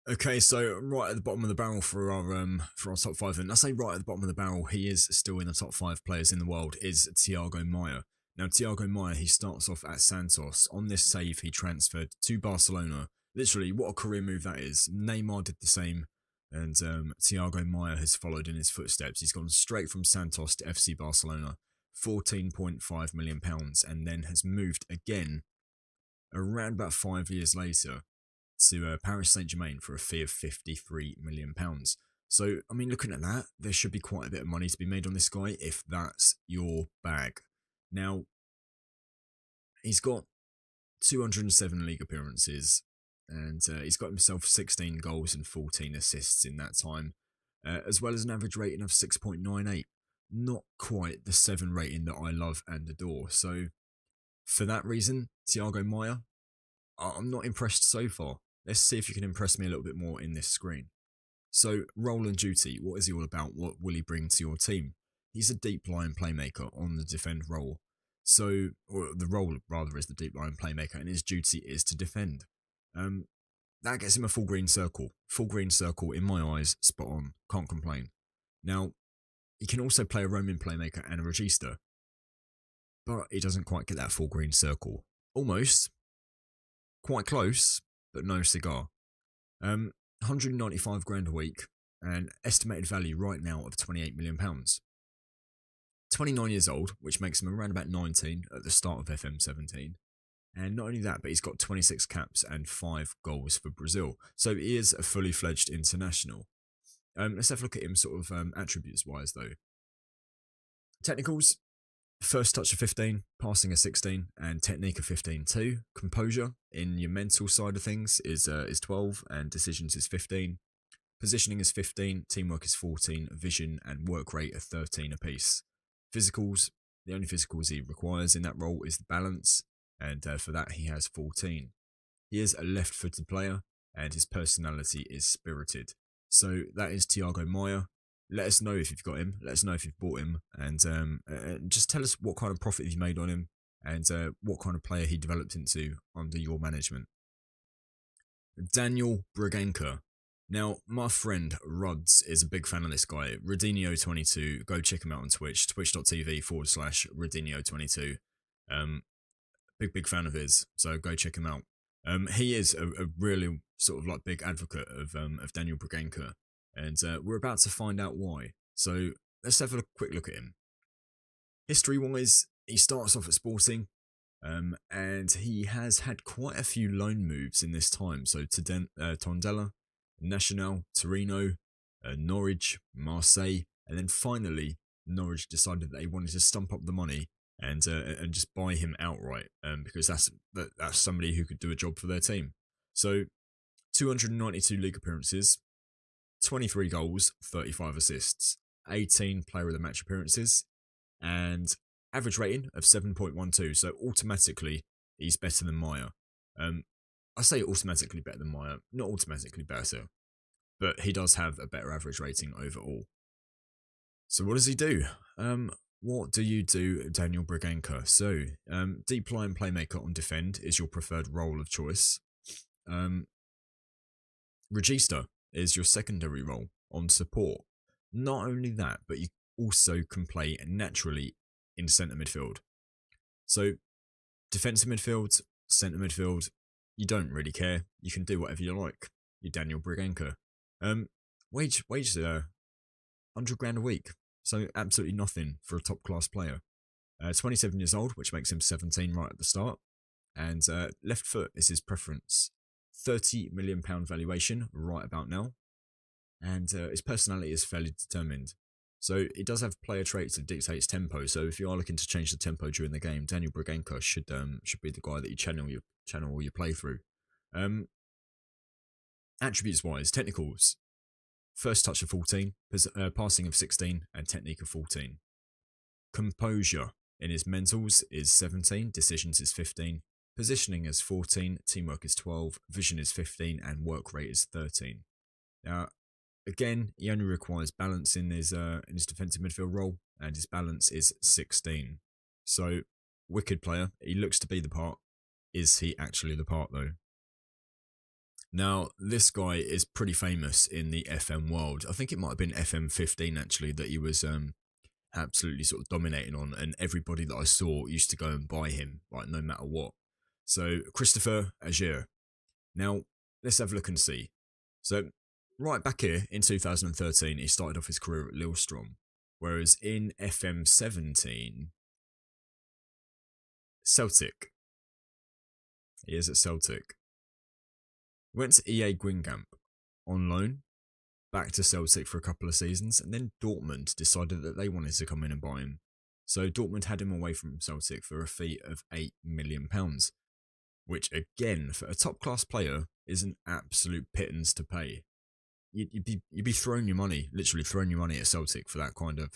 Okay, so right at the bottom of the barrel for our top five, and I say right at the bottom of the barrel, he is still in the top five players in the world. Is Thiago Maia. Now, Thiago Maia, he starts off at Santos. On this save, he transferred to Barcelona. Literally, what a career move that is. Neymar did the same, and Thiago Maia has followed in his footsteps. He's gone straight from Santos to FC Barcelona, £14.5 million, and then has moved again around about 5 years later to Paris Saint-Germain for a fee of £53 million. So, I mean, looking at that, there should be quite a bit of money to be made on this guy if that's your bag. Now, he's got 207 league appearances, and he's got himself 16 goals and 14 assists in that time, as well as an average rating of 6.98. Not quite the 7 rating that I love and adore. So, for that reason, Thiago Maia, I'm not impressed so far. Let's see if you can impress me a little bit more in this screen. So, role and duty, what is he all about? What will he bring to your team? He's a deep line playmaker on the defend role. So, or the role rather is the deep line playmaker, and his duty is to defend. That gets him a full green circle. Full green circle, in my eyes, spot on. Can't complain. Now, he can also play a roaming playmaker and a regista, but he doesn't quite get that full green circle. Almost. Quite close, but no cigar. 195 grand a week, and estimated value right now of £28 million. 29 years old, which makes him around about 19 at the start of FM17. And not only that, but he's got 26 caps and 5 goals for Brazil. So he is a fully fledged international. Let's have a look at him sort of attributes wise though. Technicals, first touch of 15, passing of 16, and technique of 15 too. Composure in your mental side of things is 12, and decisions is 15. Positioning is 15, teamwork is 14, vision and work rate are 13 apiece. Physicals, the only physicals he requires in that role is the balance, and for that he has 14. He is a left-footed player, and his personality is spirited. So that is Thiago Maia. Let us know if you've got him. Let us know if you've bought him, and just tell us what kind of profit you made on him, and what kind of player he developed into under your management. Daniel Braganca. Now, my friend Rods is a big fan of this guy. Rodinho22. Go check him out on Twitch. Twitch.tv/Rodinho22. Big fan of his. So go check him out. He is a really sort of like big advocate of Daniel Braganca. And we're about to find out why. So let's have a quick look at him. History-wise, he starts off at Sporting, and he has had quite a few loan moves in this time. So Tondela, Nacional, Torino, Norwich, Marseille, and then finally Norwich decided that they wanted to stump up the money and just buy him outright, because that's somebody who could do a job for their team. So 292 league appearances, 23 goals, 35 assists, 18 player of the match appearances, and average rating of 7.12. So automatically, he's better than Maia. I say automatically better than Maia, not automatically better, but he does have a better average rating overall. So what does he do? What do you do, Daniel Braganca? So, deep line playmaker on defend is your preferred role of choice. Regista is your secondary role on support. Not only that, but you also can play naturally in centre midfield. So, defensive midfield, centre midfield, you don't really care. You can do whatever you like. You're Daniel Braganca. Wage, 100 grand a week. So absolutely nothing for a top class player. 27 years old, which makes him 17 right at the start. And left foot is his preference. £30 million valuation right about now. And his personality is fairly determined. So he does have player traits that dictates tempo. So if you are looking to change the tempo during the game, Daniel Braganca should be the guy that you channel your playthrough. Attributes wise, technicals. First touch of 14, passing of 16, and technique of 14. Composure in his mentals is 17, decisions is 15, positioning is 14, teamwork is 12, vision is 15, and work rate is 13. Now, again, he only requires balance in his defensive midfield role, and his balance is 16. So, wicked player. He looks to be the part. Is he actually the part, though? Now, this guy is pretty famous in the FM world. I think it might have been FM 15 actually that he was absolutely sort of dominating on, and everybody that I saw used to go and buy him, like no matter what. So, Christopher Aguirre. Now, let's have a look and see. So, right back here in 2013, he started off his career at Lillestrøm, whereas in FM 17, Celtic. He is at Celtic. Went to EA Guingamp on loan, back to Celtic for a couple of seasons, and then Dortmund decided that they wanted to come in and buy him. So Dortmund had him away from Celtic for a fee of £8 million, which again, for a top-class player, is an absolute pittance to pay. You'd be throwing your money, literally throwing your money at Celtic for that kind of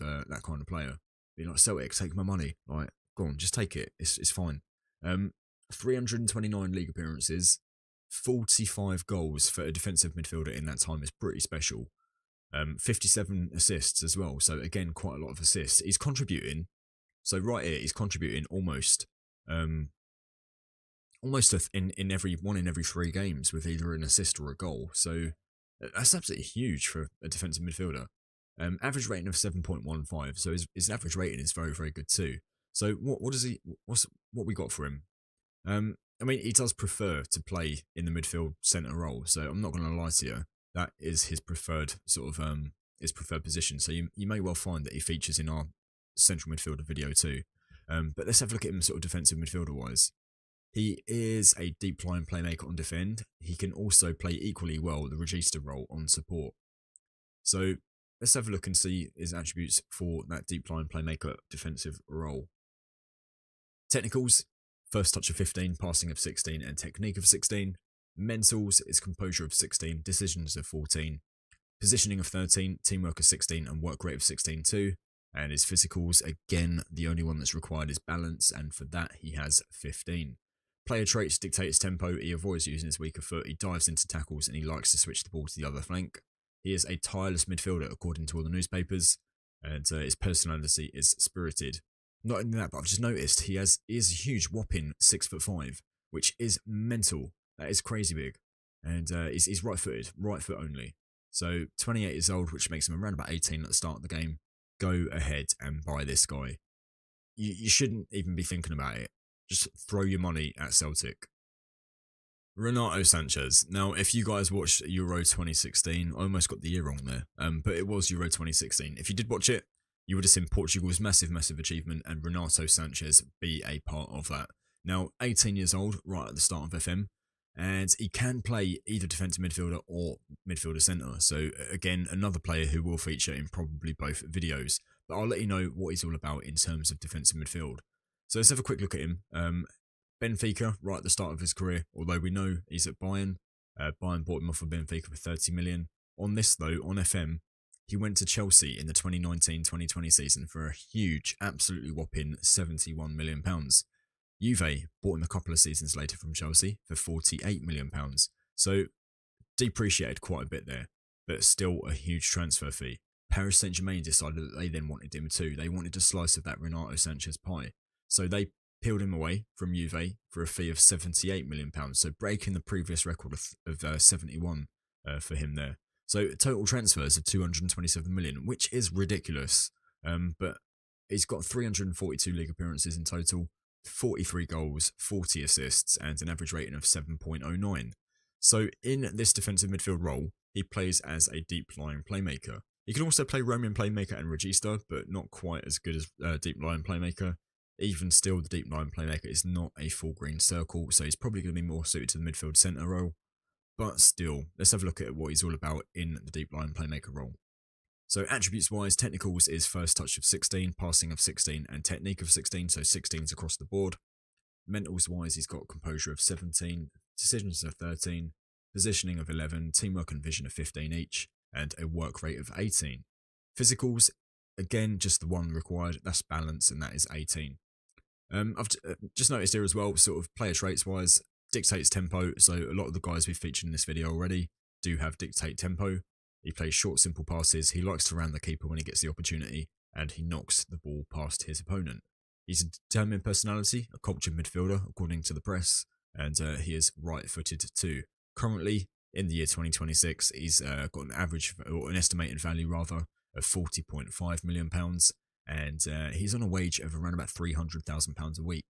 player. Be like, Celtic, take my money. Like, go on, just take it. It's fine. 329 league appearances, 45 goals for a defensive midfielder in that time is pretty special. 57 assists as well. So again, quite a lot of assists. He's contributing. So right here, he's contributing almost in every 3 games with either an assist or a goal. So that's absolutely huge for a defensive midfielder. Average rating of 7.15. So his average rating is very, very good too. So what's what we got for him? I mean, he does prefer to play in the midfield centre role, so I'm not going to lie to you. That is his preferred his preferred position. So you may well find that he features in our central midfielder video too. But let's have a look at him sort of defensive midfielder wise. He is a deep line playmaker on defend. He can also play equally well the regista role on support. So let's have a look and see his attributes for that deep line playmaker defensive role. Technicals. First touch of 15, passing of 16, and technique of 16. Mentals is composure of 16, decisions of 14. Positioning of 13, teamwork of 16, and work rate of 16 too. And his physicals, again, the only one that's required is balance, and for that he has 15. Player traits dictate his tempo. He avoids using his weaker foot. He dives into tackles, and he likes to switch the ball to the other flank. He is a tireless midfielder, according to all the newspapers, and his personality is spirited. Not only that, but I've just noticed he is a huge whopping 6'5", which is mental. That is crazy big. And he's right-footed, right foot only. So 28 years old, which makes him around about 18 at the start of the game. Go ahead and buy this guy. You shouldn't even be thinking about it. Just throw your money at Celtic. Renato Sanchez. Now, if you guys watched Euro 2016, I almost got the year wrong there, but it was Euro 2016. If you did watch it, you would have seen Portugal's massive achievement and Renato Sanchez be a part of that. Now, 18 years old, right at the start of FM, and he can play either defensive midfielder or midfielder centre. So, again, another player who will feature in probably both videos. But I'll let you know what he's all about in terms of defensive midfield. So, let's have a quick look at him. Benfica, right at the start of his career, although we know he's at Bayern. Bayern bought him off of Benfica for 30 million. On this, though, on FM, he went to Chelsea in the 2019-2020 season for a huge, absolutely whopping £71 million. Juve bought him a couple of seasons later from Chelsea for £48 million. So depreciated quite a bit there, but still a huge transfer fee. Paris Saint-Germain decided that they then wanted him too. They wanted a slice of that Renato Sanchez pie. So they peeled him away from Juve for a fee of £78 million. So breaking the previous record of 71 for him there. So total transfers of 227 million, which is ridiculous. But he's got 342 league appearances in total, 43 goals, 40 assists, and an average rating of 7.09. So in this defensive midfield role, he plays as a deep line playmaker. He can also play roaming playmaker and regista, but not quite as good as deep line playmaker. Even still, the deep line playmaker is not a full green circle, so he's probably going to be more suited to the midfield centre role. But still, let's have a look at what he's all about in the deep line playmaker role. So attributes-wise, technicals is first touch of 16, passing of 16, and technique of 16, so 16's across the board. Mentals-wise, he's got composure of 17, decisions of 13, positioning of 11, teamwork and vision of 15 each, and a work rate of 18. Physicals, again, just the one required, that's balance, and that is 18. I've just noticed here as well, sort of player traits-wise, dictates tempo, so a lot of the guys we've featured in this video already do have dictate tempo. He plays short, simple passes, he likes to round the keeper when he gets the opportunity, and he knocks the ball past his opponent. He's a determined personality, a cultured midfielder, according to the press, and he is right-footed too. Currently, in the year 2026. He's got an average, or an estimated value rather, of £40.5 million, and he's on a wage of around about £300,000 a week.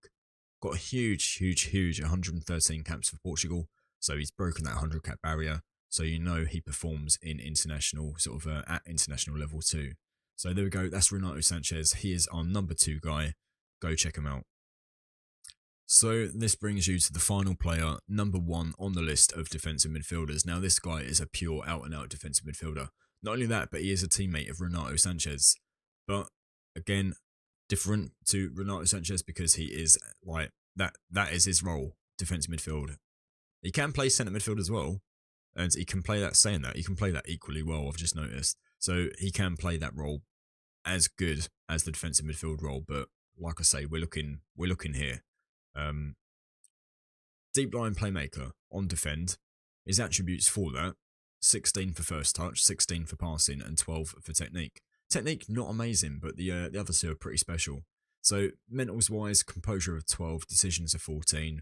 Got a huge 113 caps for Portugal, so he's broken that 100 cap barrier. So you know he performs in international, sort of at international level too. So there we go. That's Renato Sanchez. He is our number 2 guy. Go check him out. So this brings you to the final player, number 1 on the list of defensive midfielders. Now this guy is a pure out-and-out defensive midfielder. Not only that, but he is a teammate of Renato Sanchez. But again, different to Renato Sanchez because he is like that is his role, defensive midfield. He can play centre midfield as well, and he can play that, saying that, he can play that equally well, I've just noticed. So he can play that role as good as the defensive midfield role, but like I say, we're looking here. Deep line playmaker on defend. His attributes for that: 16 for first touch, 16 for passing, and 12 for technique. Technique not amazing, but the other 2 are pretty special. So mentals wise, composure of 12, decisions of 14,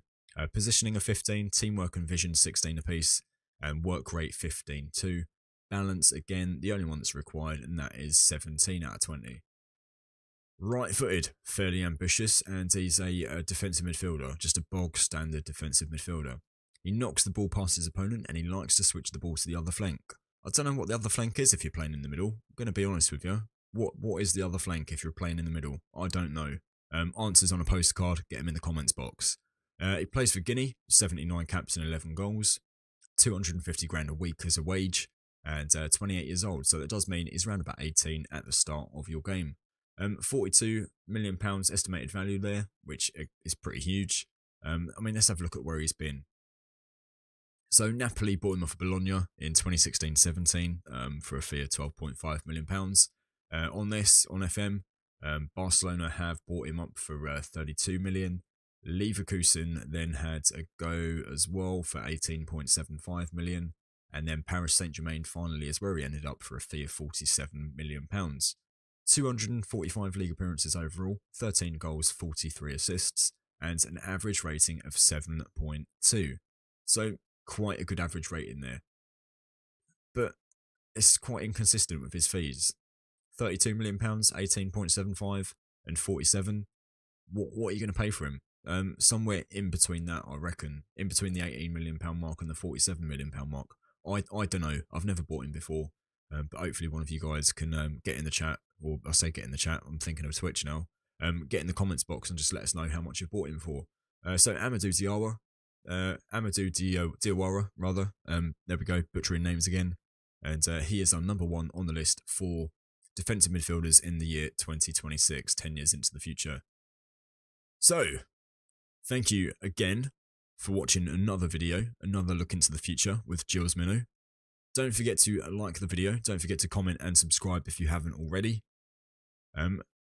positioning of 15, teamwork and vision 16 apiece, and work rate 15 too. Balance, again, the only one that's required, and that is 17 out of 20. Right-footed, fairly ambitious, and he's a defensive midfielder, just a bog standard defensive midfielder. He knocks the ball past his opponent, and he likes to switch the ball to the other flank. I don't know what the other flank is if you're playing in the middle. I'm going to be honest with you. What is the other flank if you're playing in the middle? I don't know. Answers on a postcard, get them in the comments box. He plays for Guinea, 79 caps and 11 goals, 250 grand a week as a wage, and 28 years old. So that does mean he's around about 18 at the start of your game. £42 million estimated value there, which is pretty huge. I mean, let's have a look at where he's been. So Napoli bought him off of Bologna in 2016-17 for a fee of £12.5 million. On FM, Barcelona have bought him up for 32 million. Leverkusen then had a go as well for 18.75 million. And then Paris Saint-Germain finally is where he ended up for a fee of £47 million. 245 league appearances overall, 13 goals, 43 assists, and an average rating of 7.2. So quite a good average rating there. But it's quite inconsistent with his fees. £32 million, 18.75, and 47. What are you going to pay for him? Somewhere in between that, I reckon. In between the £18 million mark and the £47 million mark. I don't know. I've never bought him before. But hopefully one of you guys can get in the chat, or I say get in the chat, I'm thinking of Twitch now. Get in the comments box and just let us know how much you've bought him for. So Amadou Diawara, rather. There we go, butchering names again. And he is our number 1 on the list for defensive midfielders in the year 2026, 10 years into the future. So, thank you again for watching another video, another look into the future with Jules Minnow. Don't forget to like the video. Don't forget to comment and subscribe if you haven't already.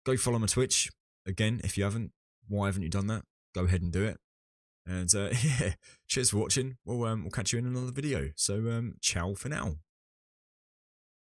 Go follow my Twitch. Again, if you haven't, why haven't you done that? Go ahead and do it. And yeah, cheers for watching. We'll catch you in another video. So ciao for now.